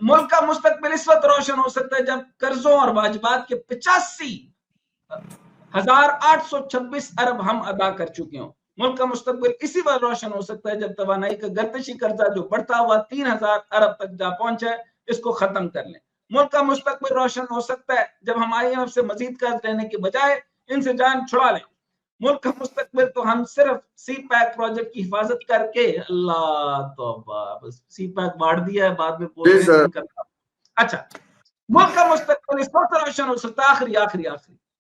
मुल्क का मुस्तकबिल इस वक्त रोशन हो सकता है जब कर्जों और वाजिबात के 85,826 अरब हम अदा कर चुके हों। मुल्क का मुस्तकबिल इसी वक्त रोशन हो सकता है जब तवानाई का गर्दिशी कर्जा जो बढ़ता हुआ 3,000 अरब तक जा पहुंचा है, इसको खत्म कर लें। मुल्क का मुस्तकबिल रोशन हो सकता है जब हम IMF से मजीद कर्ज लेने के बजाय इनसे जान छुड़ा लें। मुल्क का मुस्तकबिल तो हम सिर्फ सी पैक प्रोजेक्ट की हिफाजत करके, अल्लाह तौबा, बस सी पैक बांट दिया है, बाद में बोल रहे हैं। अच्छा, मुल्क का मुस्तकबिल इस वक्त रोशन हो सकता है, आखिरी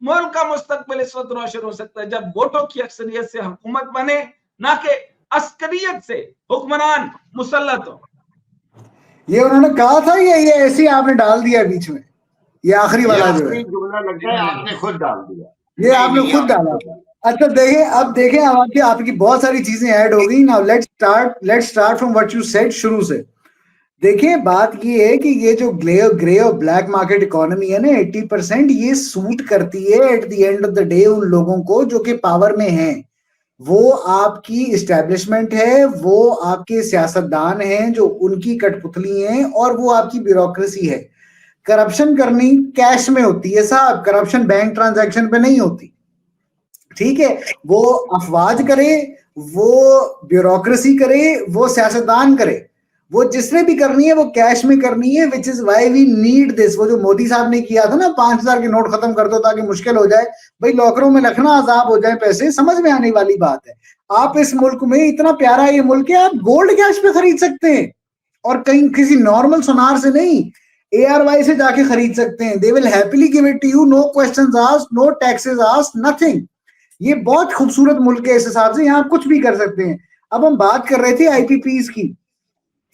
मुल्क का मुस्तकबिल इस वक्त रोशन हो सकता है जब वोटों की अक्सरियत से हुकूमत बने, ना कि अस्करियत से हुक्मरान मुसल्लत हो। ये उन्होंने कहा था या ये ऐसे ही आपने डाल दिया बीच में? ये आखिरी वाला जो है जुमला लगता है आपने खुद डाल दिया, ये आपने खुद डाला। अच्छा देखें, अब देखें, अब आपकी बहुत सारी चीजें ऐड हो गई। Now let's start from what you said शुरू से। देखिए बात ये है कि ये जो ग्रे और ब्लैक मार्केट इकोनॉमी है ना, 80% ये सूट करती है at the end of the day उन लोगों को जो कि पावर में हैं। वो आपकी इस्टेब्लिशमेंट है, वो आपके सियासतदान हैं जो उनकी कठपुतली हैं, और वो आपकी ब्यूरोक्रेसी है। करप्शन करनी कैश में होती है साहब, करप्शन बैंक ट्रांजैक्शन पे नहीं होती, ठीक है? वो अफवाज करे, वो ब्यूरोक्रेसी करे, वो सियासतदान करे, वो जिसने भी करनी है वो कैश में करनी है, which is why we need this. वो जो मोदी साहब ने किया था ना, 5,000 के नोट खत्म कर दो ताकि मुश्किल हो जाए, भाई लॉकरों में रखना, अजाब हो जाए पैसे, समझ में आने वाली बात है। आप इस मुल्क में, इतना प्यारा ये मुल्क है, आप गोल्ड कैश पे खरीद सकते हैं, और कहीं किसी नॉर्मल सुनार से नहीं, ARY से जाके खरीद सकते हैं। They will happily give it to you, no questions asked, no taxes asked, nothing. ये बहुत खूबसूरत मुल्क है इस हिसाब से, यहाँ कुछ भी कर सकते हैं। अब हम बात कर रहे थे IPPs की।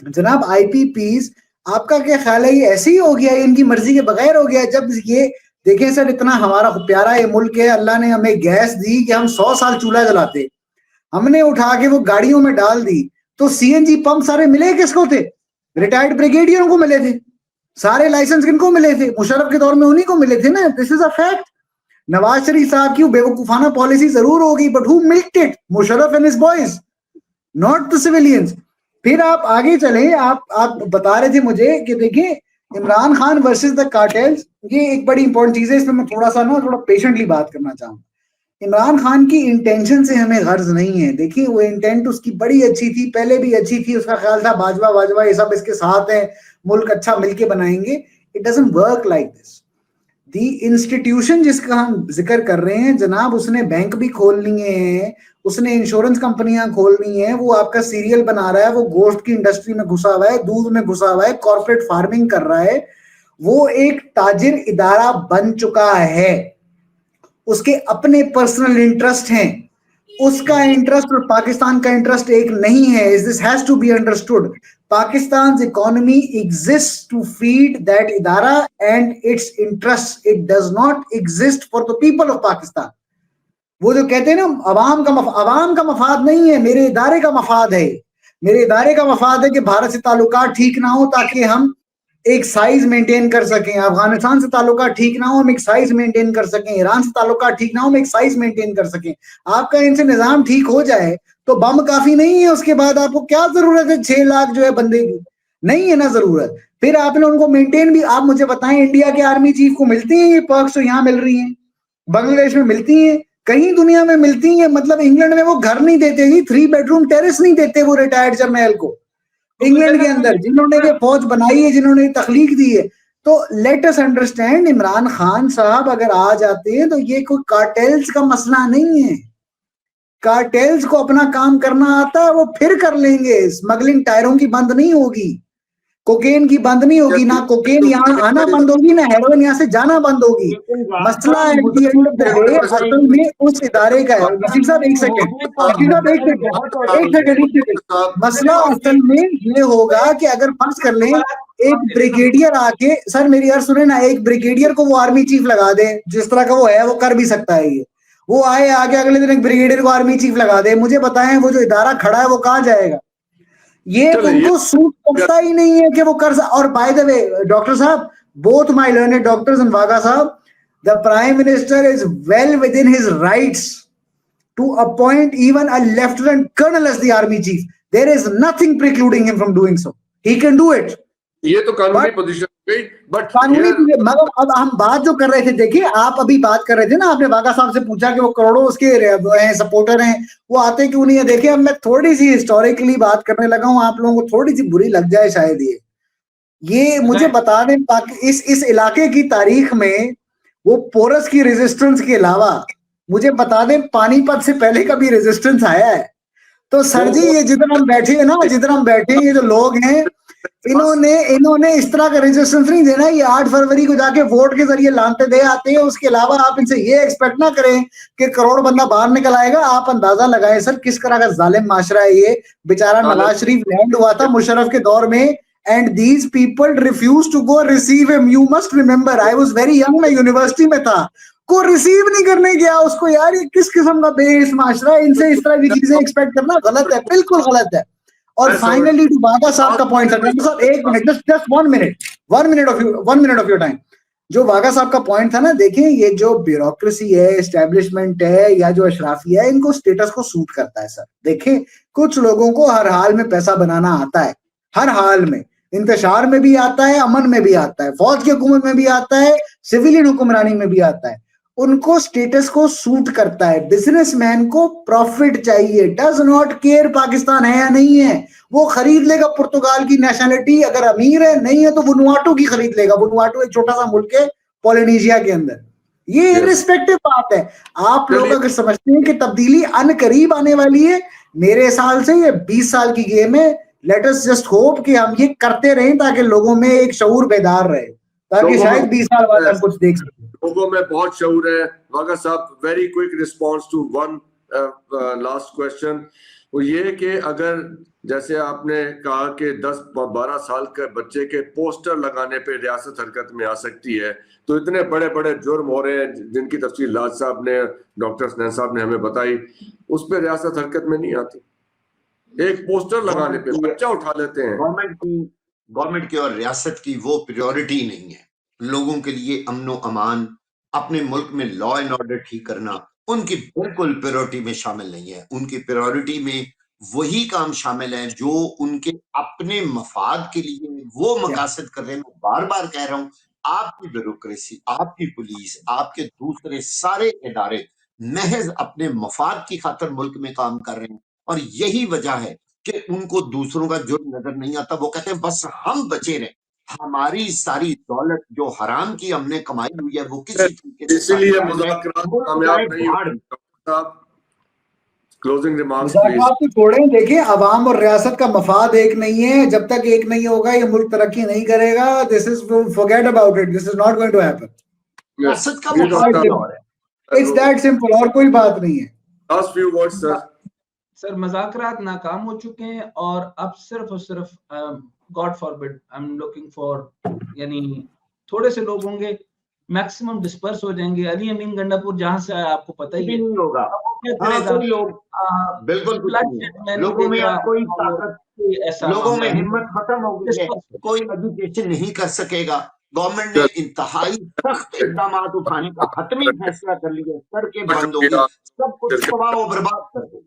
जनाब IPPs, आपका क्या ख्याल है, ये ऐसे ही हो गया, इनकी मर्जी के बगैर हो गया? जब ये देखें सर, इतना हमारा प्यारा ये मुल्क है, अल्लाह ने हमें गैस दी कि हम 100 साल चूल्हा जलाते, हमने उठा के वो गाड़ियों में डाल दी, तो CNG पंप सारे मिले किसको थे? रिटायर्ड ब्रिगेडियरों को मिले थे। सारे लाइसेंस किनको मिले थे? मुशर्रफ के दौर में उन्हीं को मिले थे ना। This is a fact. Nawaz Sharif साहब की बेवकूफाना पॉलिसी जरूर होगी, but who milked it? Musharraf and his boys, not the civilians. फिर आप आगे चले, आप बता रहे थे मुझे कि देखिए Imran Khan versus the cartels, ये एक बड़ी इंपॉर्टेंट चीज है, इसमें मैं थोड़ा पेशेंटली बात करना चाहूंगा। इमरान खान की इंटेंशन से हमें गर्ज नहीं है। देखिए वो इंटेंट उसकी बड़ी अच्छी थी, पहले भी अच्छी थी, उसका ख्याल था बाजवा ये सब इसके साथ है, मुल्क अच्छा मिलके बनाएंगे। It doesn't work like this. The institution जिसका हम जिक्र कर रहे हैं जनाब, उसने बैंक भी खोल लिए हैं, उसने इंश्योरेंस कंपनियां खोल ली हैं, वो आपका सीरियल बना रहा है, वो गोश्त की इंडस्ट्री में घुसा हुआ है, दूध में घुसा हुआ है, कॉर्पोरेट फार्मिंग कर रहा है, वो एक ताजिर इदारा बन चुका है। उसके अपने पर्सनल इंटरेस्ट हैं, उसका इंटरेस्ट और पाकिस्तान का इंटरेस्ट एक नहीं है। This has to be understood. Pakistan's economy exists to feed that idara and its interests. It does not exist for the people of Pakistan. वो जो कहते हैं ना अवाम का मफाद नहीं है, मेरे इदारे का मफाद है। मेरे इदारे का मफाद है कि भारत से ताल्लुकात ठीक ना हो ताकि हम एक साइज मेंटेन कर सकें, अफगानिस्तान से ताल्लुकात ठीक ना हो हम एक साइज मेंटेन कर सकें, ईरान से ताल्लुकात ठीक ना हो हम एक साइज मेंटेन कर सकें। आपका इनसे निजाम ठीक हो जाए तो बम काफी नहीं है, उसके बाद आपको क्या जरूरत है 6 लाख जो है बंदे की? नहीं है ना जरूरत। फिर आपने उनको मेंटेन भी, आप मुझे बताएं, इंडिया के आर्मी चीफ को मिलती हैं ये पर्क्स जो यहाँ मिल रही हैं? बांग्लादेश में मिलती हैं, कहीं दुनिया में मिलती हैं? मतलब इंग्लैंड में वो घर नहीं देते जी, 3 बेडरूम टेरेस नहीं देते वो रिटायर्ड जर्नैल को। इंग्लैंड के अंदर जिन्होंने ये फौज बनाई है, जिन्होंने तख्लीक दी है। तो let us understand, Imran Khan साहब अगर आ जाते हैं तो ये कोई कार्टेल्स का मसला नहीं है। कार्टेल्स को अपना काम करना आता है, वो फिर कर लेंगे। स्मगलिंग टायरों की बंद नहीं होगी, कोकेन की बंद नहीं होगी, ना कोकेन यहाँ आना बंद होगी, ना हेरोइन यहाँ से जाना बंद होगी। मसला असल में उस इदारे का है। साहब एक सेकेंड, मसला असल में ये होगा कि अगर फर्ज कर लें एक ब्रिगेडियर आके, सर मेरी यार सुने ना, एक ब्रिगेडियर को वो आर्मी चीफ लगा दे, जिस तरह का वो है वो कर भी सकता है ये। वो आए आगे अगले दिन एक ब्रिगेडियर को आर्मी चीफ लगा दे, मुझे बताएं वो जो इदारा खड़ा है वो कहाँ जाएगा? ये उनको सूट करता ही नहीं है कि वो कर। और बाय द वे डॉक्टर साहब, both my learned doctors and Waga साहब, the prime minister is well within his rights to appoint even a lieutenant colonel as the army chief. There is nothing precluding him from doing so. He can do it. ये तो कानूनी position गई, but कानूनी मगर अब हम बात जो कर रहे थे, देखिए आप अभी बात कर रहे थे ना, आपने बागा साहब से पूछा कि वो करोड़ों उसके सपोर्टर हैं, वो आते क्यों नहीं है। देखिए अब मैं थोड़ी सी हिस्टोरिकली बात करने लगा हूं, आप लोगों को थोड़ी सी बुरी लग जाए शायद ये मुझे बता दें, इस इलाके की तारीख में वो पोरस की रेजिस्टेंस के अलावा मुझे बता दें पानीपत से पहले का भी रेजिस्टेंस आया है। तो सर जी ये जिधर हम बैठे हैं ना, जिधर हम बैठे हैं, ये जो लोग हैं, इन्होंने इस तरह का रेजिस्टेंस नहीं देना। ये 8 फरवरी को जाके वोट के जरिए लानते दे आते हैं। उसके अलावा आप इनसे ये एक्सपेक्ट ना करें कि करोड़ बंदा बाहर निकल आएगा। आप अंदाजा लगाएं सर किस तरह का जालिम माशरा है ये। बेचारा नवाज शरीफ लैंड हुआ था मुशर्रफ के दौर में, and these people refused to go receive him. You must remember, I was very young, मैं यूनिवर्सिटी में था, को रिसीव नहीं करने गया उसको। यार ये किस किस्म का बेइस माशरा है, इनसे इस तरह की चीजें एक्सपेक्ट करना गलत है, बिल्कुल गलत है। और फाइनली टू बागा साहब का पॉइंट था, एक minute, just 1 minute of your time. जो बागा साहब का पॉइंट था ना, देखिए ये जो ब्यूरोक्रेसी है, एस्टेब्लिशमेंट है, या जो अशराफिया है, इनको स्टेटस को सूट करता है सर। देखिए कुछ लोगों को हर हाल में पैसा बनाना आता है, हर हाल में, इंतशार में भी आता है, अमन में भी आता है, फौज की हुकूमत में भी आता है, सिविलियन हुक्मरानी में भी आता है। उनको स्टेटस को सूट करता है। बिजनेसमैन को प्रॉफिट चाहिए, डज नॉट केयर पाकिस्तान है या नहीं है। वो खरीद लेगा पुर्तगाल की नेशनलिटी, अगर अमीर है, नहीं है तो वनुआटू की खरीद लेगा। वनुआटू एक छोटा सा मुल्क है पोलिनेशिया के अंदर। ये इररिस्पेक्टिव बात है। आप लोग अगर समझते हैं कि तब्दीली अनकरीब आने वाली है, मेरे साल से ये 20 साल की गेम है। लेट अस जस्ट होप कि हम ये करते रहें ताकि लोगों में एक शऊर बेदार रहे, ताकि शायद 20 साल बाद हम कुछ देख सकें। लोगों में बहुत शऊर है। बागा साहब, very quick response to one last question, वो ये कि अगर जैसे आपने कहा कि 10-12 साल के बच्चे के पोस्टर लगाने पे रियासत हरकत में आ सकती है, तो इतने बड़े बड़े जुर्म हो रहे हैं जिनकी तफसील लाज साहब ने, डॉक्टर स्नेह साहब ने हमें बताई, उस पर रियासत हरकत में नहीं आती। एक पोस्टर लगाने पे बच्चा उठा लेते हैं। गवर्नमेंट की और रियासत की वो प्रायोरिटी नहीं है। लोगों के लिए अमनो अमान, अपने मुल्क में लॉ एंड ऑर्डर ठीक करना उनकी बिल्कुल प्रायोरिटी में शामिल नहीं है। उनकी प्रायोरिटी में वही काम शामिल है जो उनके अपने मफाद के लिए वो मकासद कर रहे हैं। मैं बार बार कह रहा हूं, आपकी ब्यूरोक्रेसी, आपकी पुलिस, आपके दूसरे सारे इदारे महज अपने मफाद की खातिर मुल्क में काम कर रहे हैं, और यही वजह है कि उनको दूसरों का जुर्म नजर नहीं आता। वो कहते हैं बस हम बचे रहे, हमारी सारी दौलत जो हराम की हमने कमाई हुई है वो किसी तरीके से, इसीलिए मुज़ाकरात कामयाब नहीं होते। Closing remarks please. तो छोड़ें, देखिए अवाम और रियासत का मफाद एक नहीं है। जब तक एक नहीं होगा ये मुल्क तरक्की नहीं करेगा। This is, forget about it, this is not going to happen. रियासत का मफाद है, इट्स दैट सिंपल, और कोई बात नहीं है। लास्ट फ्यू वर्ड्स सर, मज़ाकरात नाकाम हो चुके हैं और अब सिर्फ और सिर्फ God forbid, I am looking for, यानी थोड़े से लोग होंगे, मैक्सिमम डिस्पर्स हो जाएंगे। अली अमीन गंडापुर जहां से आया आपको पता ही है, नहीं होगा। कोई लोग बिल्कुल लोगों में कोई ताकत, लोगों में हिम्मत खत्म हो गई है, कोई एजुकेशन नहीं कर सकेगा। गवर्नमेंट ने इंतहाई सख्त इकदाम उठाने का हतमी फैसला कर लिया, सड़कें बंद होगी, सब कुछ तबाह और बर्बाद कर देगी।